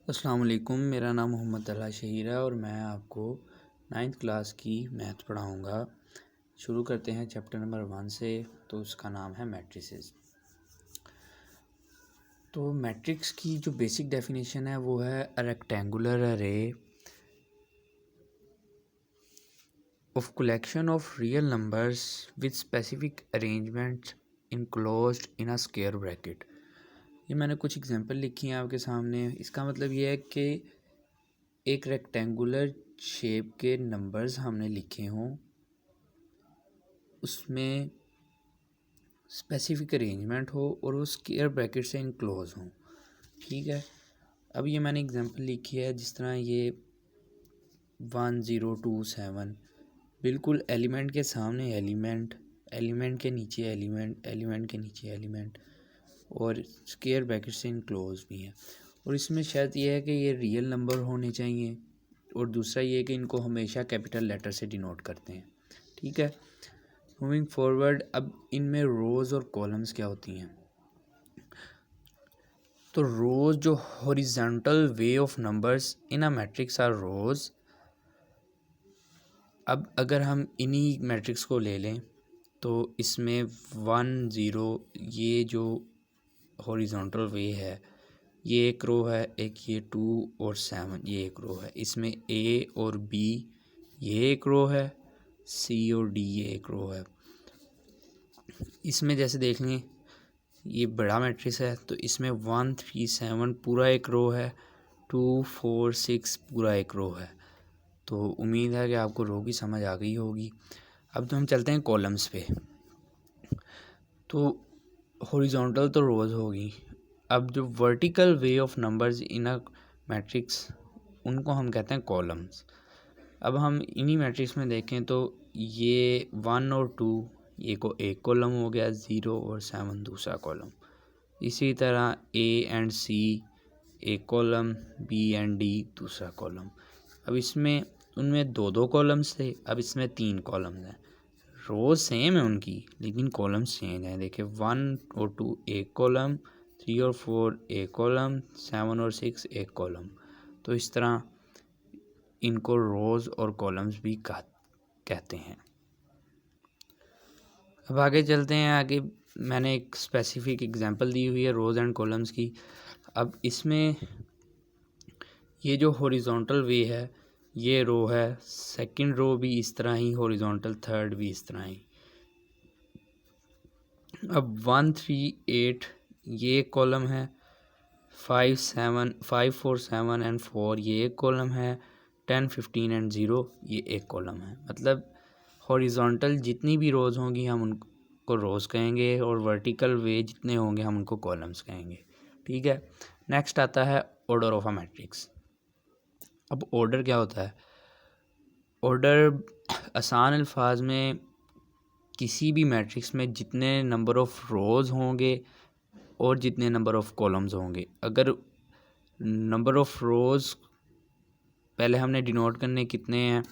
अस्सलाम वालेकुम। मेरा नाम मोहम्मद तलहा शहीर है और मैं आपको 9th क्लास की मैथ पढ़ाऊँगा। शुरू करते हैं चैप्टर नंबर 1 से। तो उसका नाम है मैट्रिसेस। तो मैट्रिक्स की जो बेसिक डेफिनेशन है वो है अ रेक्टेंगुलर अरे of collection of real numbers with specific arrangement enclosed in a square bracket. ये मैंने कुछ एग्जांपल लिखी हैं आपके सामने। इसका मतलब ये है कि एक रेक्टेंगुलर शेप के नंबर्स हमने लिखे हों, उसमें स्पेसिफिक अरेंजमेंट हो और वो स्क्वायर ब्रैकेट से इनक्लोज हो। ठीक है, अब ये मैंने एग्जांपल लिखी है। जिस तरह ये 1027 बिल्कुल एलिमेंट के सामने एलिमेंट, एलिमेंट के नीचे एलिमेंट, एलिमेंट के नीचे एलिमेंट और स्क्वायर ब्रैकेट से इनक्लोज भी है। और इसमें शर्त यह है कि ये रियल नंबर होने चाहिए और दूसरा ये है कि इनको हमेशा कैपिटल लेटर से डिनोट करते हैं। ठीक है, मूविंग फॉरवर्ड, अब इनमें रोज़ और कॉलम्स क्या होती हैं। तो रोज़ जो horizontal way of numbers in a matrix are rows. अब अगर हम इन्हीं मैट्रिक्स को ले लें तो इसमें 1 0 ये जो हॉरिजॉन्टल वे है ये एक रो है, एक ये 2 और 7 ये एक रो है। इसमें ए और बी ये एक रो है, सी और डी ये एक रो है। इसमें जैसे देख लें ये बड़ा मैट्रिक्स है तो इसमें 1 3 7 पूरा एक रो है, 2 4 6 पूरा एक रो है। तो उम्मीद है कि आपको रो की समझ आ गई होगी। अब तो हम चलते हैं कॉलम्स पे। तो हॉरिजॉन्टल तो रोज़ होगी। अब जो vertical way of numbers in a matrix उनको हम कहते हैं कॉलम्स। अब हम इन्हीं मैट्रिक्स में देखें तो ये 1 और 2 ये को एक कॉलम हो गया, 0 और 7 दूसरा कॉलम। इसी तरह ए एंड सी एक कॉलम, बी एंड डी दूसरा कॉलम। अब इसमें उनमें दो दो कॉलम्स थे, अब इसमें 3 कॉलम्स हैं। रोज सेम है उनकी लेकिन कॉलम्स चेंज हैं। देखिए 1 और 2 एक कॉलम, 3 और 4 एक कॉलम, 7 और 6 एक कॉलम। तो इस तरह इनको रोज़ और कॉलम्स भी कहते हैं। अब आगे चलते हैं। आगे मैंने एक स्पेसिफिक एग्जांपल दी हुई है रोज़ एंड कॉलम्स की। अब इसमें ये जो हॉरिजॉन्टल वे है ये रो है, सेकंड रो भी इस तरह ही हॉरिजॉन्टल, थर्ड भी इस तरह ही। अब 1 3 8 ये एक कॉलम है, 5 4 7 एंड 4 ये एक कॉलम है, 10 15 एंड 0 ये एक कॉलम है। मतलब हॉरिजॉन्टल जितनी भी रोज़ होंगी हम उनको रोज़ कहेंगे और वर्टिकल वे जितने होंगे हम उनको कॉलम्स कहेंगे। ठीक है, नेक्स्ट आता है ऑर्डर ऑफ अ मैट्रिक्स। अब ऑर्डर क्या होता है? ऑर्डर आसान अल्फाज में किसी भी मैट्रिक्स में जितने नंबर ऑफ़ रोज़ होंगे और जितने नंबर ऑफ़ कॉलम्स होंगे। अगर नंबर ऑफ़ रोज़ पहले हमने डिनोट करने कितने हैं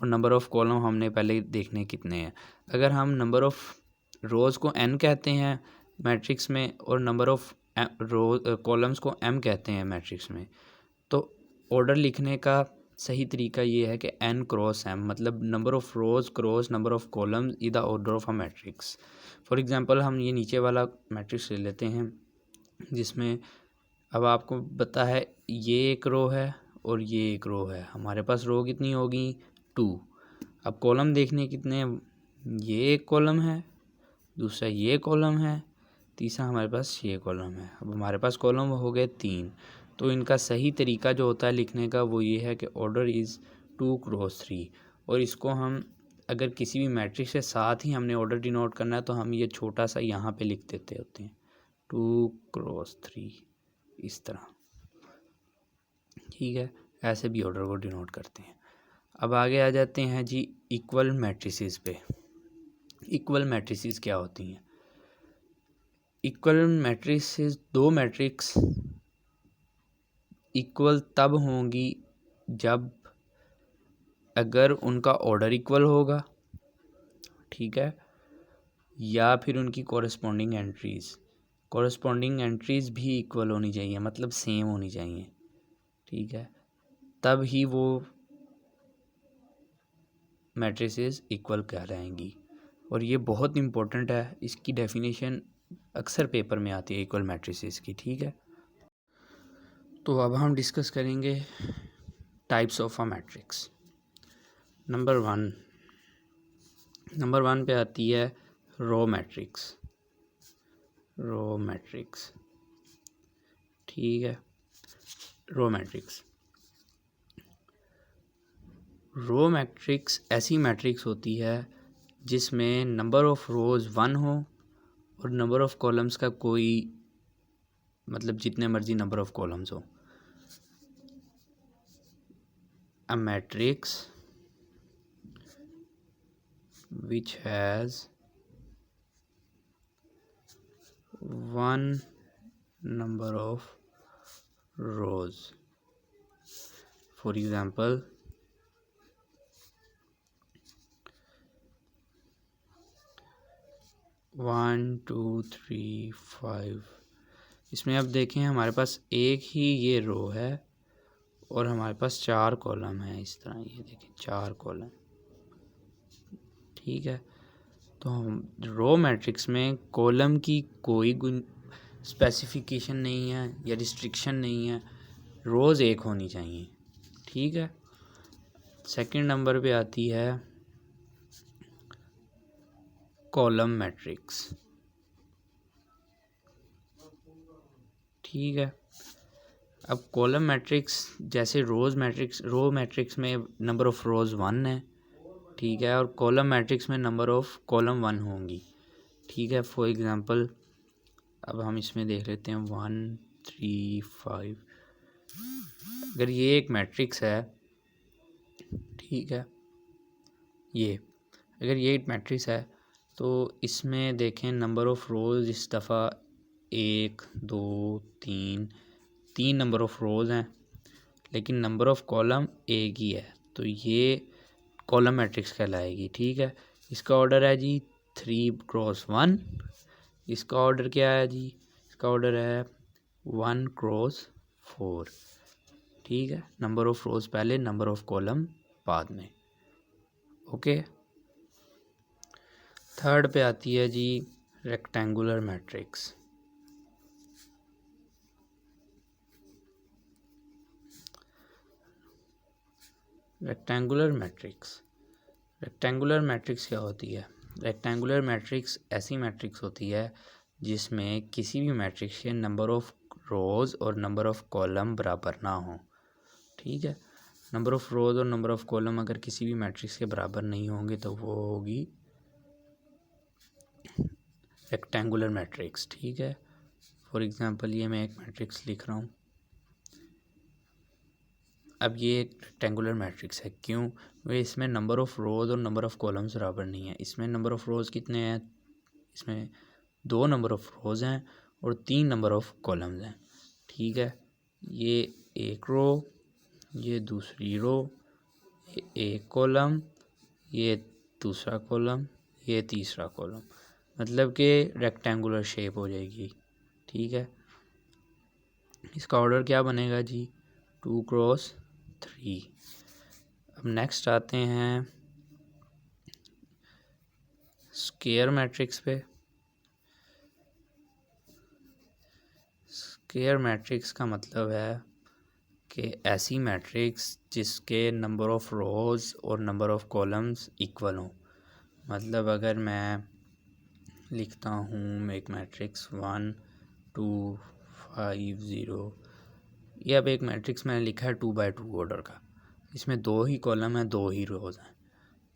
और नंबर ऑफ़ कॉलम हमने पहले देखने कितने हैं। अगर हम नंबर ऑफ़ रोज़ को n कहते हैं मैट्रिक्स में और नंबर ऑफ़ कॉलम्स को m कहते हैं मैट्रिक्स में, तो ऑर्डर लिखने का सही तरीका ये है कि n क्रॉस m, मतलब number of rows cross number of columns is the order of a matrix. For example हम ये नीचे वाला मैट्रिक्स ले लेते हैं जिसमें अब आपको पता है ये एक रो है और ये एक रो है। हमारे पास रो कितनी होगी? 2। अब कॉलम देखने कितने, ये एक कॉलम है, दूसरा ये कॉलम है, तीसरा हमारे पास ये कॉलम है। अब हमारे पास कॉलम हो गए 3। तो इनका सही तरीका जो होता है लिखने का वो ये है कि ऑर्डर इज़ 2 क्रॉस 3। और इसको हम अगर किसी भी मैट्रिक्स के साथ ही हमने ऑर्डर डिनोट करना है तो हम ये छोटा सा यहाँ पे लिख देते होते हैं 2 क्रॉस 3 इस तरह। ठीक है, ऐसे भी ऑर्डर को डिनोट करते हैं। अब आगे आ जाते हैं जी इक्वल मैट्रिसेस पे। इक्वल मैट्रिसेस क्या होती हैं? इक्वल मैट्रिसेस, दो मैट्रिक्स इक्वल तब होंगी जब अगर उनका ऑर्डर इक्वल होगा, ठीक है, या फिर उनकी कॉरस्पॉन्डिंग एंट्रीज़ भी इक्वल होनी चाहिए, मतलब सेम होनी चाहिए। ठीक है, तब ही वो मैट्रिसेस इक्वल कहलाएंगी। और ये बहुत इम्पोर्टेंट है, इसकी डेफिनेशन अक्सर पेपर में आती है इक्वल मैट्रिसेस की। ठीक है, तो अब हम डिस्कस करेंगे types of a matrix. Number one पे आती है रो मैट्रिक्स। ठीक है, रो मैट्रिक्स ऐसी मैट्रिक्स होती है जिसमें नंबर ऑफ रोज 1 हो और नंबर ऑफ कॉलम्स का कोई मतलब जितने मर्जी नंबर ऑफ कॉलम्स हो। A matrix which has one number of rows. For example, 1 2 3 5। इसमें अब देखें हमारे पास एक ही ये रो है और हमारे पास 4 कॉलम है। इस तरह ये देखें 4 कॉलम। ठीक है, तो हम रो मैट्रिक्स में कॉलम की कोई स्पेसिफिकेशन नहीं है या रिस्ट्रिक्शन नहीं है, रोज़ एक होनी चाहिए। ठीक है, सेकंड नंबर पे आती है कॉलम मैट्रिक्स। ठीक है, अब कॉलम मैट्रिक्स जैसे रो मैट्रिक्स में नंबर ऑफ रोज 1 है। ठीक है, और कॉलम मैट्रिक्स में नंबर ऑफ कॉलम 1 होंगी। ठीक है, फॉर एग्जांपल अब हम इसमें देख लेते हैं 1 3 5। अगर ये एक मैट्रिक्स है, ठीक है, अगर ये एक मैट्रिक्स है तो इसमें देखें नंबर ऑफ रोज इस दफ़ा 1 2 3 नंबर ऑफ रोज हैं, लेकिन नंबर ऑफ कॉलम एक ही है, तो ये कॉलम मैट्रिक्स कहलाएगी। ठीक है, इसका ऑर्डर है जी 3x1। इसका ऑर्डर क्या है जी, इसका ऑर्डर है 1x4। ठीक है, नंबर ऑफ रोज पहले, नंबर ऑफ कॉलम बाद में। ओके, थर्ड पे आती है जी रेक्टेंगुलर मैट्रिक्स। रेक्टेंगुलर मैट्रिक्स क्या होती है? रेक्टेंगुलर मैट्रिक्स ऐसी मैट्रिक्स होती है जिसमें किसी भी मैट्रिक्स के नंबर ऑफ रोज और नंबर ऑफ कॉलम बराबर ना हो। ठीक है, नंबर ऑफ रोज और नंबर ऑफ कॉलम अगर किसी भी मैट्रिक्स के बराबर नहीं होंगे तो वो होगी रेक्टेंगुलर मैट्रिक्स। ठीक है, फॉर एग्जांपल ये मैं एक मैट्रिक्स लिख रहा हूँ। अब ये एक रेक्टेंगुलर मैट्रिक्स है, क्यों? वे इसमें नंबर ऑफ रोज और नंबर ऑफ कॉलम्स बराबर नहीं है। इसमें नंबर ऑफ रोज कितने हैं? इसमें 2 नंबर ऑफ रोज हैं और 3 नंबर ऑफ कॉलम्स हैं। ठीक है, ये एक रो, ये दूसरी रो, ये एक कॉलम, ये दूसरा कॉलम, ये तीसरा कॉलम, मतलब कि रेक्टेंगुलर शेप हो जाएगी। ठीक है, इसका ऑर्डर क्या बनेगा जी 2x3। अब नेक्स्ट आते हैं स्क्वायर मैट्रिक्स पे। स्क्वायर मैट्रिक्स का मतलब है कि ऐसी मैट्रिक्स जिसके नंबर ऑफ रोज और नंबर ऑफ कॉलम्स इक्वल हों। मतलब अगर मैं लिखता हूँ एक मैट्रिक्स 1 2 5 0, ये अब एक मैट्रिक्स मैंने लिखा है 2x2 ऑर्डर का, इसमें 2 ही कॉलम है 2 ही रोज हैं।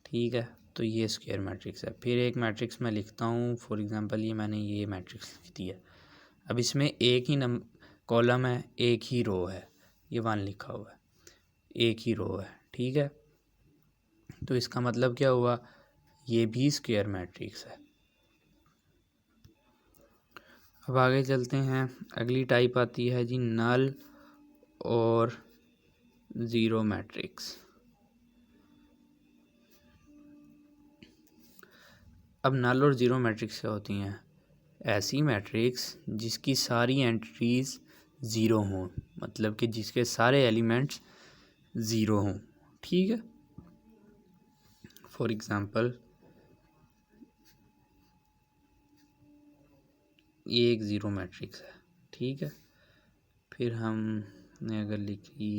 ठीक है, तो ये स्क्वायर मैट्रिक्स है। फिर एक मैट्रिक्स मैं लिखता हूँ, फॉर एग्जांपल ये मैंने ये मैट्रिक्स लिख दी है। अब इसमें एक ही कॉलम है, एक ही रो है, ये 1 लिखा हुआ है, एक ही रो है। ठीक है, तो इसका मतलब क्या हुआ, ये भी स्क्वायर मैट्रिक्स है। अब आगे चलते हैं, अगली टाइप आती है जी नल और ज़ीरो मैट्रिक्स। अब नल और ज़ीरो मैट्रिक्स क्या होती हैं? ऐसी मैट्रिक्स जिसकी सारी एंट्रीज ज़ीरो हों, मतलब कि जिसके सारे एलिमेंट्स ज़ीरो हों। ठीक है, फॉर एग्ज़ाम्पल ये एक ज़ीरो मैट्रिक्स है। ठीक है, फिर हमने अगर लिखी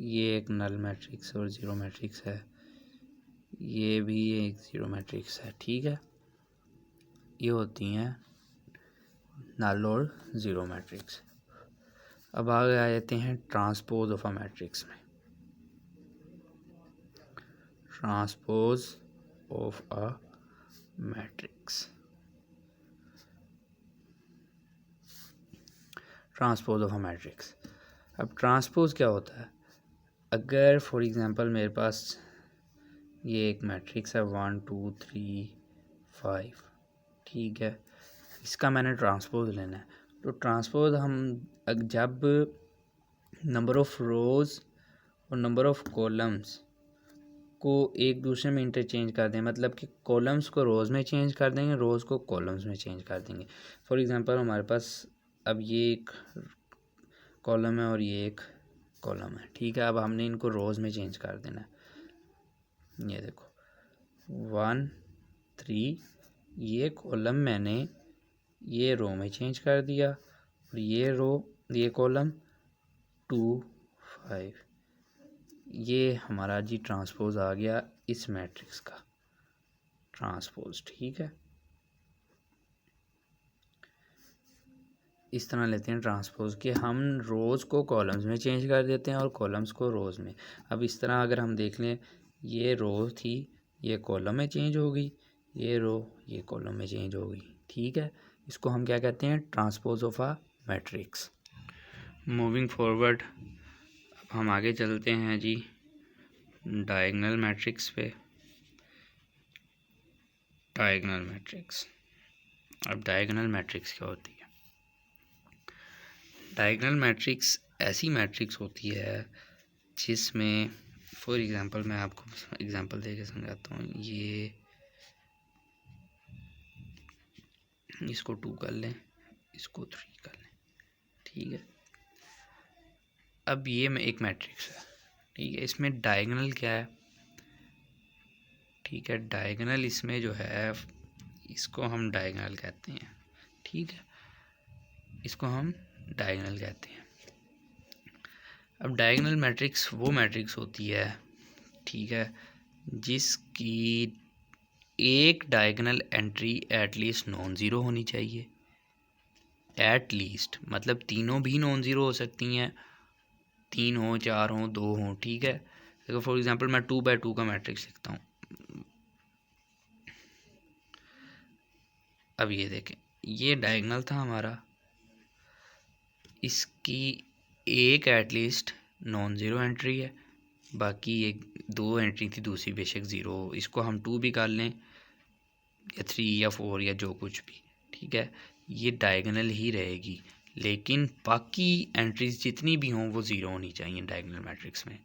ये एक नल मैट्रिक्स और ज़ीरो मैट्रिक्स है, ये भी एक ज़ीरो मैट्रिक्स है। ठीक है, ये होती हैं नल और ज़ीरो मैट्रिक्स। अब आगे आ जाते हैं ट्रांसपोज ऑफ अ मैट्रिक्स में। Transpose of a matrix, transpose of a matrix. अब ट्रांसपोज क्या होता है? अगर फॉर एग्जांपल मेरे पास ये एक मैट्रिक्स है 1 2 3 5, ठीक है, इसका मैंने ट्रांसपोज लेना है। तो ट्रांसपोज हम जब नंबर ऑफ़ रोज़ और नंबर ऑफ़ कॉलम्स को एक दूसरे में इंटरचेंज कर दें, मतलब कि कॉलम्स को रोज़ में चेंज कर देंगे, रोज़ को कॉलम्स में चेंज कर देंगे। फॉर एग्जांपल हमारे पास अब ये एक कॉलम है और ये एक कॉलम है। ठीक है, अब हमने इनको रोज़ में चेंज कर देना है। ये देखो 1 3, ये कॉलम मैंने ये रो में चेंज कर दिया और ये कॉलम 2 5, ये हमारा जी ट्रांसपोज आ गया इस मैट्रिक्स का ट्रांसपोज। ठीक है, इस तरह लेते हैं ट्रांसपोज के हम रोज़ को कॉलम्स में चेंज कर देते हैं और कॉलम्स को रोज़ में। अब इस तरह अगर हम देख लें, ये रो थी, ये कॉलम में चेंज हो गई, ये रो ये कॉलम में चेंज हो गई। ठीक है, इसको हम क्या कहते हैं? Transpose of a matrix. Moving forward, अब हम आगे चलते हैं जी डायगोनल मैट्रिक्स पे। डायगोनल मैट्रिक्स, अब डायगोनल मैट्रिक्स क्या होती है? डायगोनल मैट्रिक्स ऐसी मैट्रिक्स होती है जिसमें फॉर एग्जांपल मैं आपको एग्जांपल दे के समझाता हूँ। ये इसको 2 कर लें, इसको 3 कर लें। ठीक है, अब ये में एक मैट्रिक्स है। ठीक है, इसमें डायगोनल क्या है? ठीक है, डायगोनल इसमें जो है इसको हम डायगोनल कहते हैं। ठीक है, इसको हम डायगोनल कहते हैं। अब डायगोनल मैट्रिक्स वो मैट्रिक्स होती है, ठीक है, जिसकी एक diagonal entry at least non zero होनी चाहिए। एटलीस्ट मतलब तीनों भी नॉन ज़ीरो हो सकती हैं, 3 हो 4 हो 2 हो। ठीक है, देखो फॉर एग्जांपल मैं 2x2 का मैट्रिक्स लिखता हूँ। अब ये देखें, ये डायगोनल था हमारा, इसकी एक एटलीस्ट नॉन ज़ीरो एंट्री है, बाकी एक 2 एंट्री थी, दूसरी बेशक ज़ीरो हो। इसको हम 2 भी कर लें या 3 या 4 या जो कुछ भी। ठीक है, ये डायगोनल ही रहेगी, लेकिन बाकी एंट्रीज जितनी भी हों वो ज़ीरो होनी चाहिए डायगोनल मैट्रिक्स में।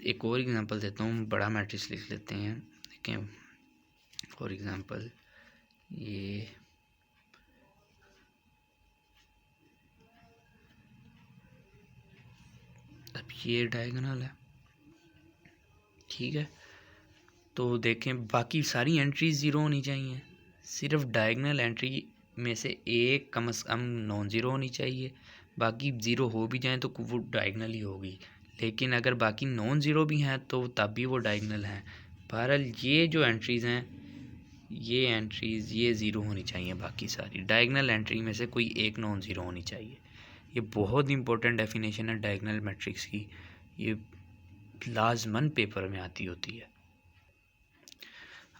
एक और एग्जांपल देता हूँ, बड़ा मैट्रिक्स लिख लेते हैं। देखें फॉर एग्जांपल ये अब ये डायगोनल है। ठीक है, तो देखें बाकी सारी एंट्रीज ज़ीरो होनी चाहिए, सिर्फ डायगोनल एंट्री में से एक कम से कम नॉन ज़ीरो होनी चाहिए। बाकी ज़ीरो हो भी जाएँ तो वो डायगोनल ही होगी, लेकिन अगर बाकी नॉन ज़ीरो भी हैं तो तब भी वो डायगोनल हैं। बहरहाल ये जो एंट्रीज़ हैं, ये एंट्रीज़ ये ज़ीरो होनी चाहिए, बाकी सारी डायगोनल एंट्री में से कोई एक नॉन ज़ीरो होनी चाहिए। ये बहुत इंपॉर्टेंट डेफिनेशन है डायगोनल मैट्रिक्स की, ये लाजमन पेपर में आती होती है।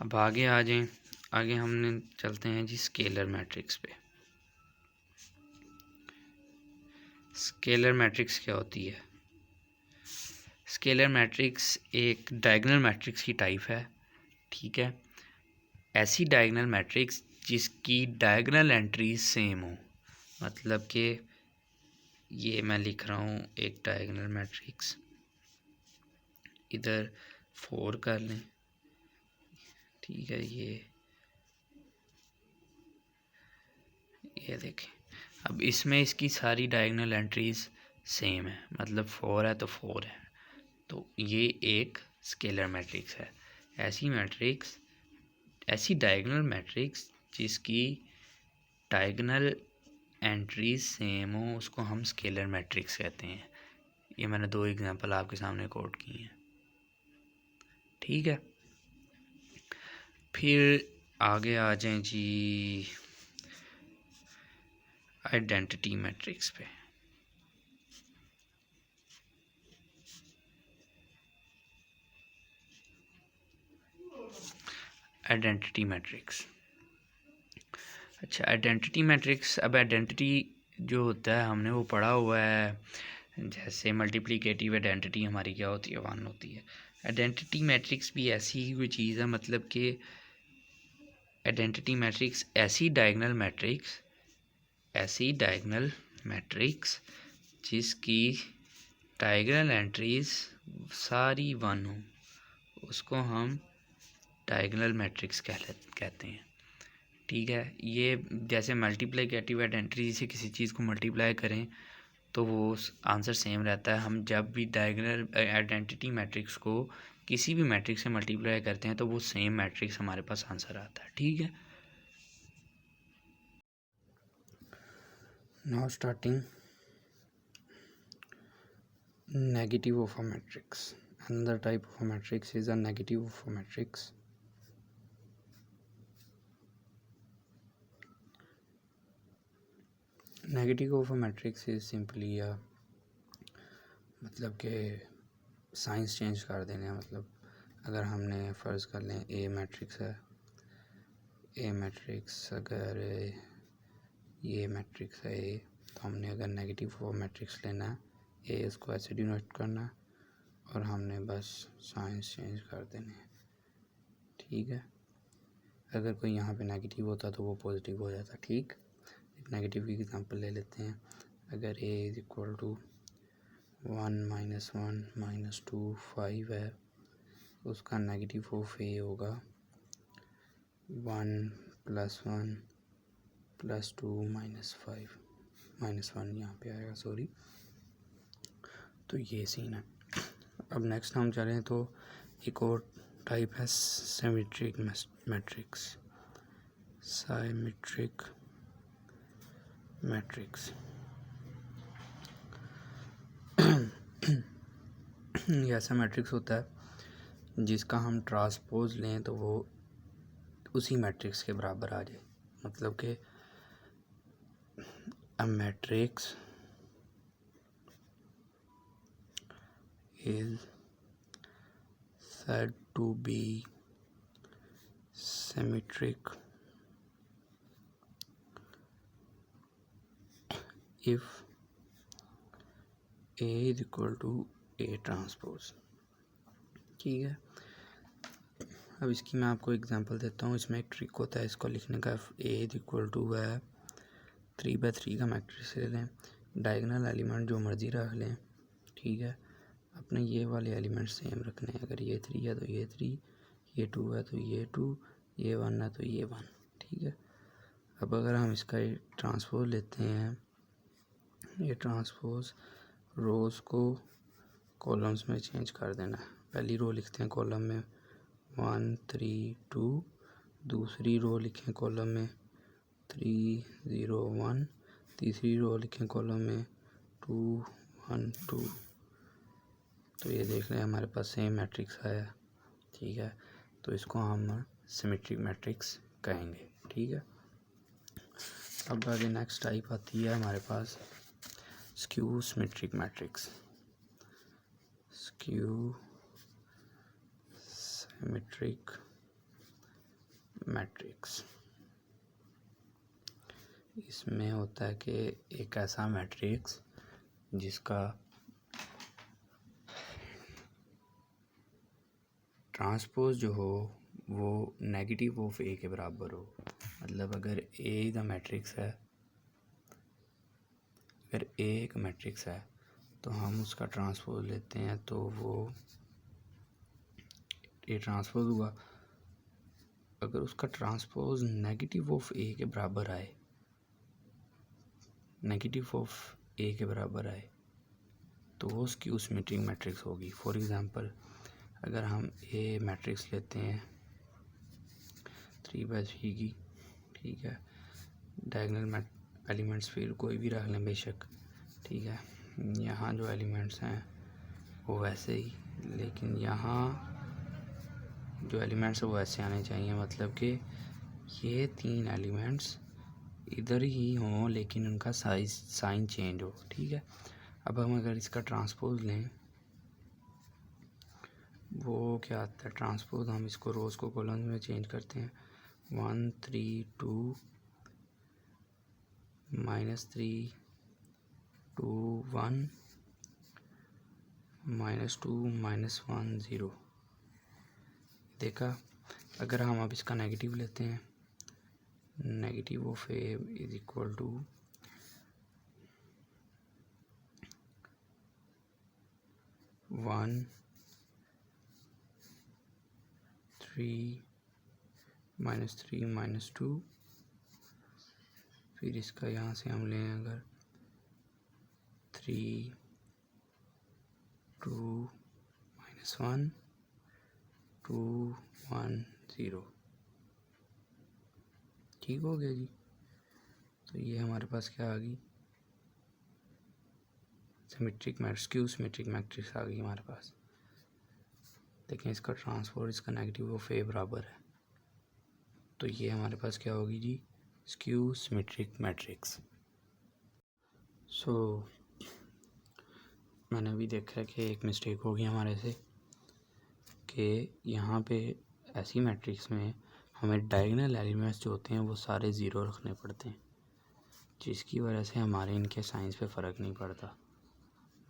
अब आगे आ जाएं, आगे हमने चलते हैं जी स्केलर मैट्रिक्स पे। स्केलर मैट्रिक्स क्या होती है? स्केलर मैट्रिक्स एक डायगोनल मैट्रिक्स की टाइप है। ठीक है, ऐसी डायगोनल मैट्रिक्स जिसकी डायगोनल एंट्री सेम हो, मतलब कि ये मैं लिख रहा हूँ एक डायगोनल मैट्रिक्स, इधर 4 कर लें। ठीक है, ये ये देखें, अब इसमें इसकी सारी डायगोनल एंट्रीज सेम है, मतलब 4 है तो 4 है, तो ये एक स्केलर मैट्रिक्स है। ऐसी डायगोनल मैट्रिक्स जिसकी डायगोनल एंट्रीज सेम हो उसको हम स्केलर मैट्रिक्स कहते हैं। ये मैंने 2 एग्जांपल आपके सामने कोट की हैं, ठीक है। फिर आगे आ जाएं जी आइडेंटिटी मैट्रिक्स पे। आइडेंटिटी मैट्रिक्स, अच्छा आइडेंटिटी मैट्रिक्स, अब आइडेंटिटी जो होता है हमने वो पढ़ा हुआ है, जैसे मल्टीप्लिकेटिव आइडेंटिटी हमारी क्या होती है, 1 होती है। आइडेंटिटी मैट्रिक्स भी ऐसी ही कोई चीज़ है, मतलब कि आइडेंटिटी मैट्रिक्स ऐसी डायगोनल मैट्रिक्स जिसकी डायगोनल एंट्रीज सारी 1 हो, उसको हम डायगोनल मैट्रिक्स कहते हैं, ठीक है। ये जैसे मल्टीप्लिकेटिव आइडेंटिटी से किसी चीज़ को मल्टीप्लाई करें तो वो आंसर सेम रहता है। हम जब भी डायगोनल आइडेंटिटी मैट्रिक्स को किसी भी मैट्रिक्स से मल्टीप्लाई करते हैं तो वो सेम मैट्रिक्स हमारे पास आंसर आता है, ठीक है। Now starting negative of a matrix. Another type of a matrix is a negative of a matrix. Negative of a matrix is simply a मतलब के साइंस चेंज कर देने, मतलब अगर हमने फ़र्ज़ कर लें ए मैट्रिक्स है, ए मैट्रिक्स अगर ये मैट्रिक्स है ए, तो हमने अगर नेगेटिव ऑफ मैट्रिक्स लेना है ए, उसको ऐसे डिनोट करना है और हमने बस साइंस चेंज कर देने, ठीक है। अगर कोई यहाँ पे नेगेटिव होता तो वो पॉजिटिव हो जाता, ठीक। एक नेगेटिव की एग्जांपल ले लेते हैं। अगर ए इज इक्वल टू 1 - 1 - 2 5 है, उसका नेगेटिव ऑफ ए होगा 1 + 1 + 2 - 5 -1 यहाँ पे आएगा, सॉरी। तो ये सीन है। अब नेक्स्ट हम चलें तो एक और टाइप है सिमेट्रिक मैट्रिक्स। सिमेट्रिक मैट्रिक्स ये ऐसा मैट्रिक्स होता है जिसका हम ट्रांसपोज लें तो वो उसी मैट्रिक्स के बराबर आ जाए, मतलब कि a matrix is said to be symmetric if A is equal to A transpose, ठीक है। अब इसकी मैं आपको एग्जांपल देता हूँ। इसमें एक ट्रिक होता है इसको लिखने का। A इज इक्वल टू है 3/3 का मैट्रिक्स ले लें, डायगोनल एलिमेंट जो मर्ज़ी रख लें, ठीक है। अपने ये वाले एलिमेंट सेम रखने हैं। अगर ये 3 है तो ये 3, ये 2 है तो ये 2, ये 1 है तो ये 1, ठीक है। अब अगर हम इसका ट्रांसपोज लेते हैं, ये ट्रांसपोज रोज़ को कॉलम्स में चेंज कर देना है। पहली रो लिखते हैं कॉलम में 1 3 2, दूसरी रो लिखें कॉलम में 3 0 1, तीसरी रो लिखें कॉलम में 2 1 2। तो ये देख लें हमारे पास सेम मैट्रिक्स आया, ठीक है। तो इसको हम सिमेट्रिक मैट्रिक्स कहेंगे, ठीक है। अब आगे नेक्स्ट टाइप आती है हमारे पास skew symmetric matrix. Skew symmetric matrix, इसमें होता है कि एक ऐसा मैट्रिक्स जिसका ट्रांसपोज जो हो वो नेगेटिव ऑफ ए के बराबर हो। मतलब अगर ए द मैट्रिक्स है, अगर ए एक मैट्रिक्स है तो हम उसका ट्रांसपोज लेते हैं तो वो ए ट्रांसपोज हुआ। अगर उसका ट्रांसपोज नेगेटिव ऑफ ए के बराबर आए नेगेटिव ऑफ ए के बराबर आए तो वो स्क्यू सिमेट्रिक मैट्रिक्स होगी। फॉर एग्ज़ाम्पल अगर हम ए मैट्रिक्स लेते हैं 3/3 की, ठीक है, डायगोनल एलिमेंट्स फिर कोई भी रख लें बेशक, ठीक है, यहाँ जो एलिमेंट्स हैं वो वैसे ही, लेकिन यहाँ जो एलिमेंट्स है वो ऐसे आने चाहिए, मतलब कि ये 3 एलिमेंट्स इधर ही हों लेकिन उनका साइन चेंज हो, ठीक है। अब हम अगर इसका ट्रांसपोज लें, वो क्या आता है ट्रांसपोज, हम इसको रोज को कॉलम में चेंज करते हैं। 1 3 2 -3 2 1 -2 -1 0। देखा। अगर हम अब इसका नेगेटिव लेते हैं, negative of A is equal to 1 3 -3 -2, फिर इसका यहाँ से हम लें अगर 3 2 -1 2 1 0, ठीक हो गया जी। तो ये हमारे पास क्या आ गई, symmetric matrix, skew symmetric matrix आ गई हमारे पास। देखें इसका ट्रांसपोज, इसका नेगेटिव ऑफ ए बराबर है, तो ये हमारे पास क्या होगी जी, स्क्यू सिमेट्रिक मैट्रिक्स। सो मैंने अभी देखा है कि एक मिस्टेक होगी हमारे से कि यहाँ पे ऐसी मैट्रिक्स में हमें डायगोनल एलिमेंट्स जो होते हैं वो सारे ज़ीरो रखने पड़ते हैं, जिसकी वजह से हमारे इनके साइंस पे फ़र्क नहीं पड़ता।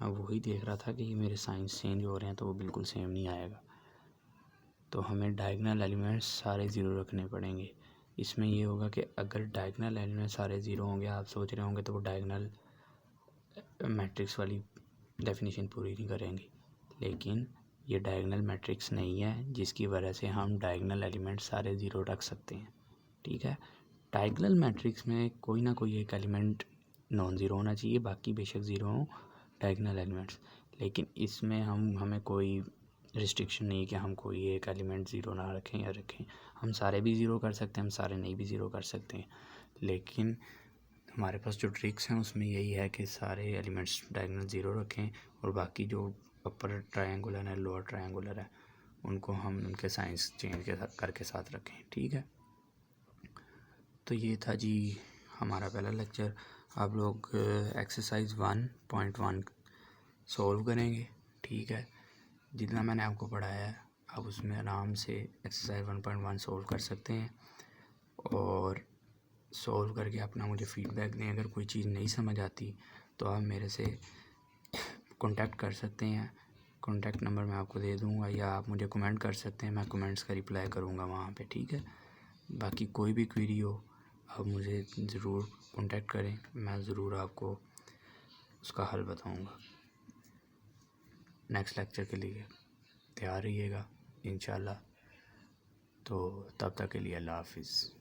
मैं वही देख रहा था कि मेरे साइंस चेंज हो रहे हैं तो वो बिल्कुल सेम नहीं आएगा, तो हमें डायगोनल एलिमेंट्स सारे ज़ीरो रखने पड़ेंगे। इसमें ये होगा कि अगर डायगोनल एलिमेंट्स सारे ज़ीरो होंगे, आप सोच रहे होंगे तो वो डायगोनल मैट्रिक्स वाली डेफिनेशन पूरी नहीं करेंगे, लेकिन ये डायगोनल मैट्रिक्स नहीं है, जिसकी वजह से हम डायगोनल एलिमेंट सारे ज़ीरो रख सकते हैं, ठीक है। डायगोनल मैट्रिक्स में कोई ना कोई एक एलिमेंट नॉन ज़ीरो होना चाहिए, बाकी बेशक ज़ीरो हों डायगोनल एलिमेंट्स, लेकिन इसमें हमें कोई रिस्ट्रिक्शन नहीं कि हम कोई एक एलिमेंट ज़ीरो ना रखें या रखें, हम सारे भी ज़ीरो कर सकते हैं, हम सारे नहीं भी ज़ीरो कर सकते हैं, लेकिन हमारे पास जो ट्रिक्स हैं उसमें यही है कि सारे एलिमेंट्स डायगोनल ज़ीरो रखें और बाकी जो अपर ट्रायंगुलर है, लोअर ट्रायंगुलर है, उनको हम उनके साइंस चेंज करके साथ रखें, ठीक है। तो ये था जी हमारा पहला लेक्चर। आप लोग एक्सरसाइज 1.1 सॉल्व करेंगे, ठीक है। जितना मैंने आपको पढ़ाया है आप उसमें आराम से एक्सरसाइज 1.1 सॉल्व कर सकते हैं, और सॉल्व करके अपना मुझे फ़ीडबैक दें। अगर कोई चीज़ नहीं समझ आती तो आप मेरे से कांटेक्ट कर सकते हैं, कांटेक्ट नंबर मैं आपको दे दूँगा, या आप मुझे कमेंट कर सकते हैं, मैं कमेंट्स का रिप्लाई करूँगा वहाँ पे, ठीक है। बाकी कोई भी क्वेरी हो आप मुझे ज़रूर कांटेक्ट करें, मैं ज़रूर आपको उसका हल बताऊँगा। नेक्स्ट लेक्चर के लिए तैयार रहिएगा इंशाल्लाह। तो तब तक के लिए अल्लाह हाफिज़।